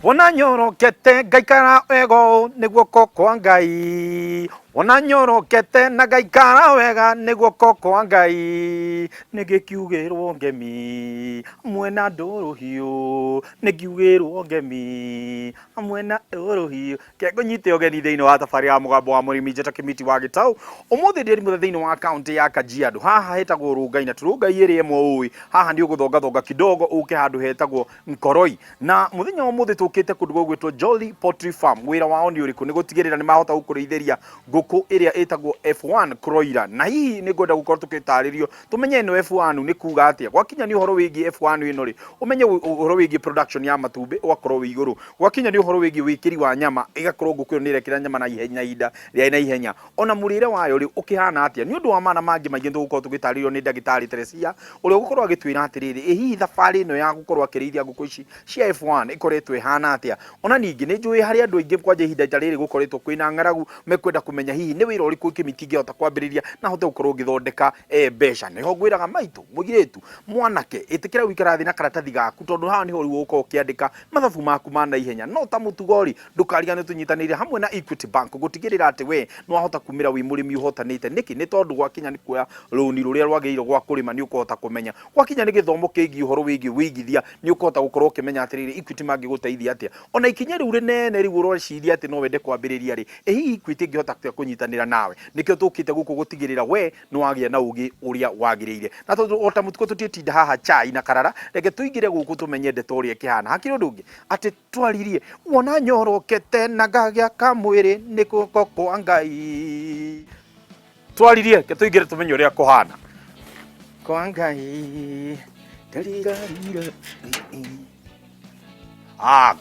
Wona nyorokete ngaikara wego niguo kwa Ngai. Wona nyorokete na ngaikara wega niguo kwa Ngai. Nigikiugirwo ngemi mwena nduruhiu. Nigiugirwo ngemi mwena nduruhiu. Kego nyite ogeni thiini wa tafari ya mugambo wa murimi njeta kimiti wa Gitau. Umuthi ndiri muthe thiini wa county ya Kajiado. Haha hetagwo rungai-na turungai iri imwe ui. Haha ndio guthonga thonga kidogo uke handu hetagwo Nkoroi. Na muthenya umuthi tukite kundu gwitwo Jolly Poultry Farm. Wira wao ni uriku ni gutigirira ni mahota gukureithiria ngũkũ iria itagwo F1 Croiler. Na hihi ni ngwenda gukorwo tukitaririo tumenye no F1 ni kuga atia. Gwakinya ni uhoro wigi F1 ino ri umenye uhoro wigi production ya matumbi ugakorwo wi iguru. Gwakinya ni uhoro wigi wikiri wa nyama igakorwo ngũkũ ino ni irekira nyama na ihenya ida ria na ihenya. Ona murire wayo ri ukihana atia ni undu wa mana mangi maingi tugukorwo tugitaririo ni ndagitari Teresia uria gukorwo agitwira atiriri hihi thabari ino ya gukorwo akirithia ngũkũ ici cia F1 ikoretwo ihana atia. Ona ningi ni njui hari andu aingi kwanje ihinda riri gukoretwo kwina ng'aragu mekwenda kumenya hihi ni wira uriku kimiti ngihota kwambiriria na hote gukorwo ngithondeka mbeca. Niho ngwiraga maitu mugiretu mwanake itikira wikara thi na karatathi gaku tondu haha niho riu uko ukiandika mathabu maku ma na ihenya no ta mutugori ndukariganire tunyitanire hamwe na Equity Bank gutigirira ati we no ahota kumira wi murimi uhotanite niki ni tondu gwakinya ni kuoya roni ruria rwageiro gwa kurima ni ukuhota kumenya gwakinya ni githomo kingi uhoro wigi wigithia ni ukuhota gukorwo ukimenya atiriri Equity mangi guteithia atia. Ona ikinya riu rinene riu urociria ati no wende kwambiriria ri hihi Equity ngihota kunyitanira nawe nikio tukite guku gutigirira we no wagia na ugi uria wagiriire na tondu ota mutuko tutitinda haha chai na karara reke tuingire guku tumenye ndeto uria kihana hakiri undu ungi ati twaririe wona nyorokete na ngagia kamwiri niko kwa Ngai. Twaririe ke tuingire tumenye uria kuhana kwa Ngai.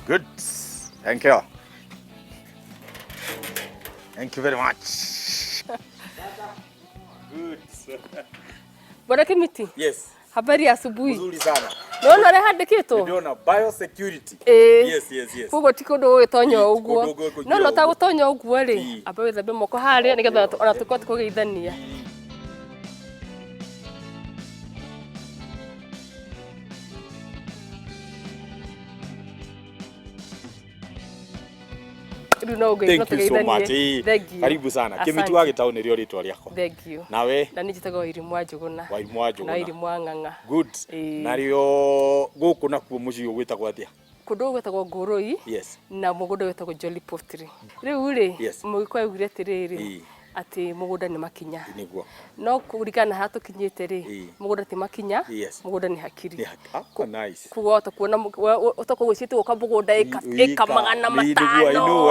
Good. Thank you. Thank you very much. Good. Bwana Kimiti. Yes. Habari ya asubuhi. Nzuri sana. Naona le hande kitu. Ndio biosecurity. Yes. Kugo tikodo etonyo uguo. No ta gutonyo uguo ri. Aba wethabe moko haria nigetha ona tukoti kugeithania. Thank you so much. Karibu sana. Kimiti wa Gitau ni rio ritwa riako. Thank you. Nawe? Na njitagwo Irimwa Njuguna. Wa Irimwa Njuguna. Na Irimwa Ng'ang'a. Good. Na rio guku nakuo muci ugwitagwo atia? Kundu gwetagwo Ngũrũi. Yes. Na mũgũnda wetagwo Jolly Poultry. Riu ri mugikwa igire atiriri ati mũgũnda ni makinya. Niguo. No kurigana hatukinyite ri mũgũnda ti makinya, mũgũnda ni hakiri. Nice. Kugo utakuona utakugwicite uka mũgũnda eka magana matano.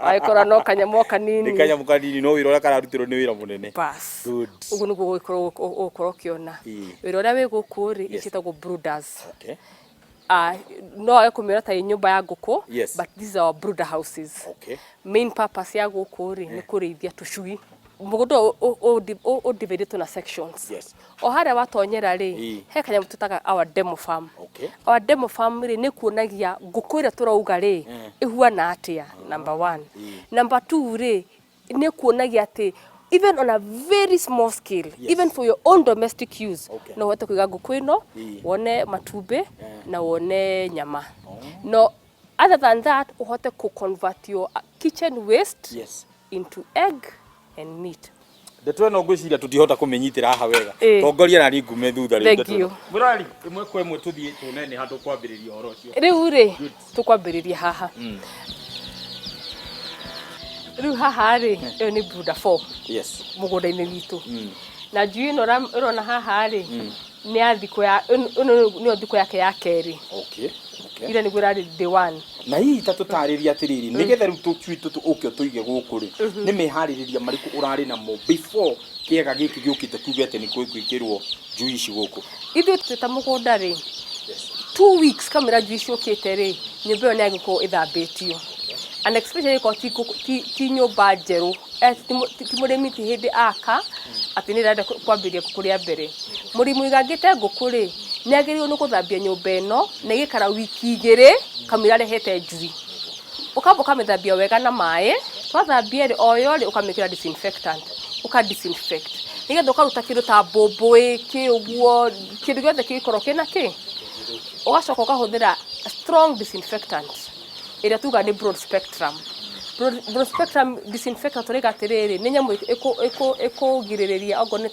Aikora no kanyamo kanini. Ni kanyamo kanini no wira kararutirwo ni wira munene. Pass. Good. Ugu niguo ukorwo kiona. Wira uria wi guku ri icitagwo brooders. Okay. No akumira ta nyumba ya ngũkũ, but these are our brooder houses. Okay. Main purpose ya ngũkũ ri ni kurithia tucui. Mũgũnda o divided na sections. Yes. O haria watonyera ri he kanya mututaga our demo farm. Okay. Our demo farm ri ni kuonagia ngũkũ ira turauga ri ihuana atia. Number 1. Number 2 ri ni kuonagia ati even on a very small scale, even for your own domestic use, no wete kuiga ngũkũ ino wone matumbi na wone nyama. No, other than that, uhote ku convert your kitchen waste into egg and meat. Ndeto no ngwiciria tutihota kumenyitira haha wega. Tongoria na ringume thutha ri ndeto. Murari imwe kwa imwe tuthie tunene handu kwambiriria horo ucio. Riu ri tukwambiriria haha. Riu haha ri iyo ni brooder 4. Yes. Mũgũnda-inĩ witũ. Na njui ino urona haha ri ni athiko ya ni thiko yake ya keri. Okay. Ira ni gwira day 1. Na hii tatutariria atiriri nigetha ru tucui tutu ukio tuige guku ri ni mehaririria mariku urari namo before kiega giki giukite kuge ati ni kwikirwo njui ici guku. Ithu tuta mũgũnda ri 2 weeks kamera njui ici ukite ri nyumba yo ni agiko ithambitio. And especially ko ti nyumba njeru ti murimi ti hindi aka ati ni rada kwambiria kuria mbere murimu igangite ngũkũ ri ni agirirwo ni kuthambia nyumba ino na igikara wiki 2 kamira rehete njui ukamba kamithambia wega na mai twathambia ri oyo ri ukamikira disinfectant disinfect nigetha ukaruta kindu ta mbũmbũĩ ki uguo kindu giothe kikoro kina ki ugacoka ukahuthira strong disinfectant ĩrĩa tuga nĩ broad spectrum. Broad spectrum disinfectant tũrĩga atĩrĩrĩ nĩ nyamũ ĩkũgirĩrĩria ogo nĩ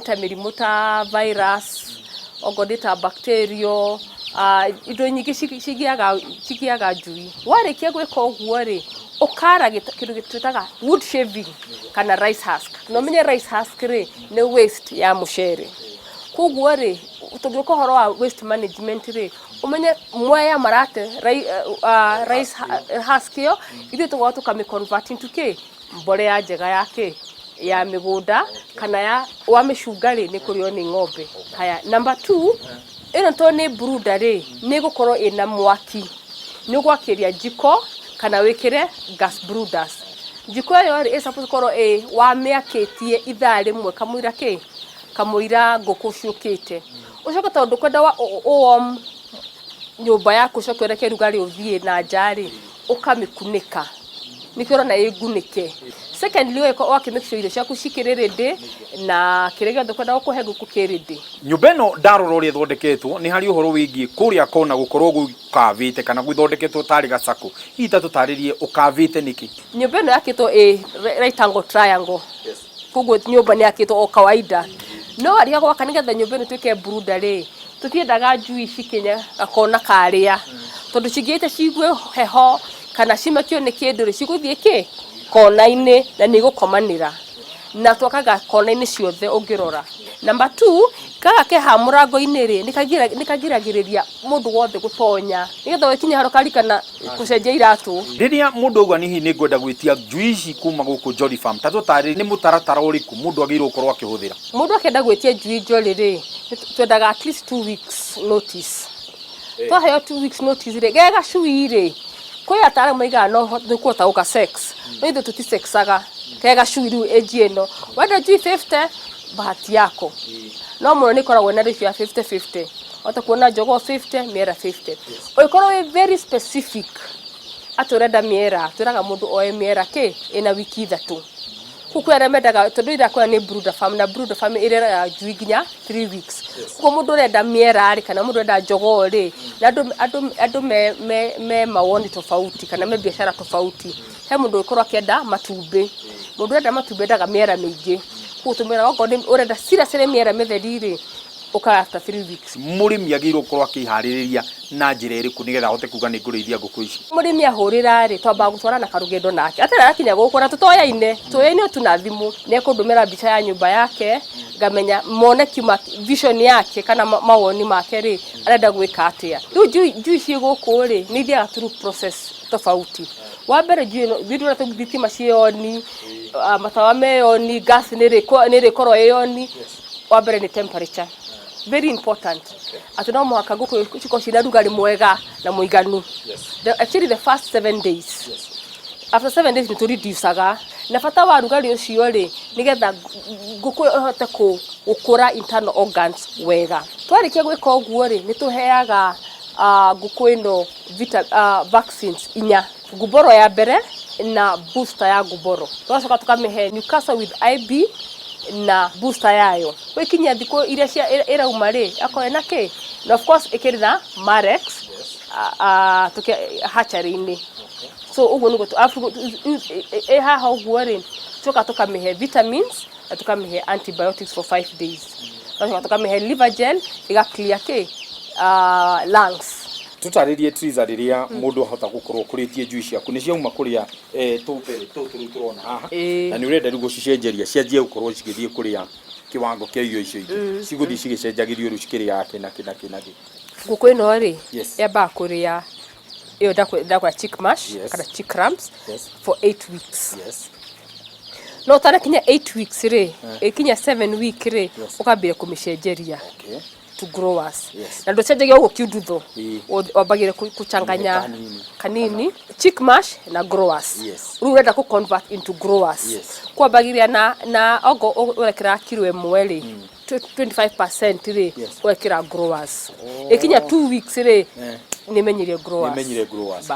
ta mĩrimũ ta virus, ogo nĩ ta bacteria, indo nyingĩ cigĩaga njui. Warĩkia gwĩka ũguo rĩ, ũkara kĩndũ twĩtaga wood shaving kana rice husk. Na ũmenye rice husk rĩ nĩ waste ya mũcere. Koguo rĩ, tũngĩũka ũhoro wa waste management rĩ, umenye mwaya marate rice husk yo ithuĩ tũgoka tũkamĩ-convert into mbolea njega yake ya mĩgũnda kana ya wa mĩcunga rĩ nĩ kũrĩo nĩ ng'ombe. Haya, number 2, ĩno to nĩ brooder rĩ, nĩ gũkorwo ĩna mwaki. Nĩ gwakĩria jiko kana wĩkĩre gas brooders. Jiko ĩyo rĩ suppose korwo wamĩakĩtie ithaa rĩmwe kamũira ngũkũ ciũkĩte. Ũcoke tondũ kwenda warm nyũmba yaku ũcoke ũreke rugarĩ ũthiĩ na nja rĩ, ũkamĩkunĩka nĩkĩo na ĩgunĩke. Secondly, wakĩmake sure irio ciaku cikĩrĩ ready na kĩrĩa gĩothe kwenda gũkũhe ngũkũ kĩ ready. Nyũmba ĩno ndarora ũrĩa ĩthondeketwo nĩ harĩ ũhoro wĩgiĩ kũrĩa kona gũkorwo gũkavĩte kana gũthondeketwo tarĩ gacakũ. Hihi ta tũtarĩrie ũkavĩte nĩkĩ? Nyũmba ĩno yakĩtwo right angle triangle. Koguo nyũmba nĩ yakĩtwo o kawaida. No arĩa gwaka nĩgetha nyũmba ĩno tuĩke brooder rĩ, tũtiendaga njui cikinye gakona karĩa. Tondũ cingĩte cigue heho kana cimakio nĩ kĩndũ rĩ, cigũthiĩ kona-inĩ na nĩ gũkomanĩra. Na twakaga kona-inĩ ciothe ũngĩrora. Number 2, kaga keha mũrango-inĩ rĩ, nĩ kagiragĩrĩria mũndũ wothe gũtonya. Nĩgetha wekinya haro karikana gũcenjia iratũ. Rĩrĩa mũndũ auga hihi nĩ ngwenda gwĩtia njui ici kuma gũkũ Jolly Farm, ta tũtarĩrie nĩ mũtaratara ũrĩkũ mũndũ agĩrĩirwo gũkorwo akĩhũthĩra? Mũndũ akĩenda gwĩtia njui Jolly rĩ, twendaga at least 2 weeks notice. Twaheo 2 weeks notice rĩ, gega cui rĩ, kwĩ ataaramu maigaga no nĩkũhota gũka sex. No ithuĩ tũtisexaga. Kega cui rĩu ĩnji ĩno. Wenda njui 50, bahati yako. No mũno nĩ koragwo na ratio ya 50-50. Wata kuona jogoo 50, mĩera 50. Ũkorwo wĩ very specific. Atĩ ũrenda mĩera, twĩraga mũndũ oe mĩera ĩna wiki 3. Kuku arĩa mendaga tondũ irakorwo nĩ brooder farm na brooder farm ĩrera njui nginya 3 weeks. Kuko mũndũ ũrenda mĩera rĩ kana mũndũ ũrenda jogoo rĩ, na andũ me mawoni tofauti kana me biashara tofauti. He mũndũ ũkorwo akĩenda matumbĩ. Mũndũ ũrenda matumbĩ endaga mĩera mĩingĩ. Kuko tũmĩra okorwo ũrenda seriously mĩera mĩtheri rĩ, ũka after 3 weeks. Mũrĩmi agĩrĩirwo gũkorwo akĩharĩrĩria na njĩra ĩrĩkũ nĩgetha ahote kuga nĩ ngũrĩithia ngũkũ ici? Mũrĩmi ahũrĩra rĩ, twambaga gũtwara na karũgendo nake. Atĩ arakinya gũkũ na tũtoyaine tuna thimũ. Nĩ ekũndũmĩra mbica ya nyũmba yake, ngamenya moneki vision yake kana mawoni make rĩ, arenda gwĩka atĩa. Rĩu njui ciĩ gũkũ rĩ, nĩ ithiaga through process tofauti. Wa mbere njui ĩno thitima ciĩ-oni, matawa me-oni, gas nĩ ĩrĩkorwo ĩ-oni. Wa mbere nĩ temperature. Very important. Atĩ no mũhaka ngũkũ cikorwo ciĩna rugarĩ mwega na mũiganu. Actually the first 7 days. After 7 days nĩ tũreducaga. Na bata wa rugarĩ ũcio rĩ, nĩgetha ngũkũ ĩhote gũkũra internal organs wega. Twarĩkia gwĩka ũguo rĩ, nĩ tũheaga ngũkũ ĩno vaccines 4. Nguboro ya mbere na booster ya nguboro. Twacoka tũkamĩhe Newcastle with IB na booster yayo. Wekinya thikũ iria ĩrauma rĩ, akorwo na na of course ĩkĩrĩ na Marex hatchery-inĩ. So ũguo nĩguo haha ũguo rĩ, tũcoka tũkamĩhe vitamins na tũkamĩhe antibiotics for 5 days. Tũcoka tũkamĩhe liver gel ĩga clear lungs. Tũtarĩrie Triza rĩrĩa mũndũ ahota gũkorwo kũrĩtie njui ciaku nĩ ciauma kũrĩa tũrĩ tũrona haha na nĩ ũrenda rĩu gũcicenjeria cianjie gũkorwo cigĩthiĩ kũrĩa kĩwango kĩa irio icio ingĩ cigũthiĩ cigĩcenjagĩrio rĩu cikĩrĩaga kĩna ngũkũ ĩno rĩ yambaga kũrĩa ĩyo ndakũra chick mash kana chick crumbs for 8 weeks. No ũtanakinya 8 weeks rĩ, ikinya 7 week rĩ, ũkambia kũmĩcenjeria to growers. Na ndũcenjagia ũguo kiundutho, wambagĩrĩria kuchanganya kanini chick mash na growers. Rĩu ũrenda ku convert into growers. Kwambagĩrĩria na ogo ũrekĩra kilo 1 rĩ, 25% rĩ, ũrekĩra growers. Ikinya 2 weeks rĩ, nimenyire growers.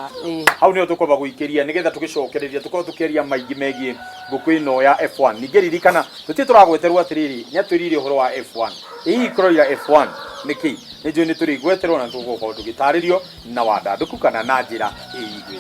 Hau nĩho tũkwamba gũikĩria nĩgetha tũgĩcokereria tũkorwo tũkĩaria maingĩ megiĩ ngũkũ ĩno ya F1. Ningĩ ririkana tũtirĩ tũragweterwo atĩrĩrĩ, nĩ atwĩrire ũhoro wa F1. Hihi broiler F1 nĩkĩ? nĩ njũĩ nĩ tũrĩgweterwo na tũgũkorwo tũgĩtarĩrio na wandandũku kana na njĩra ĩigwĩ.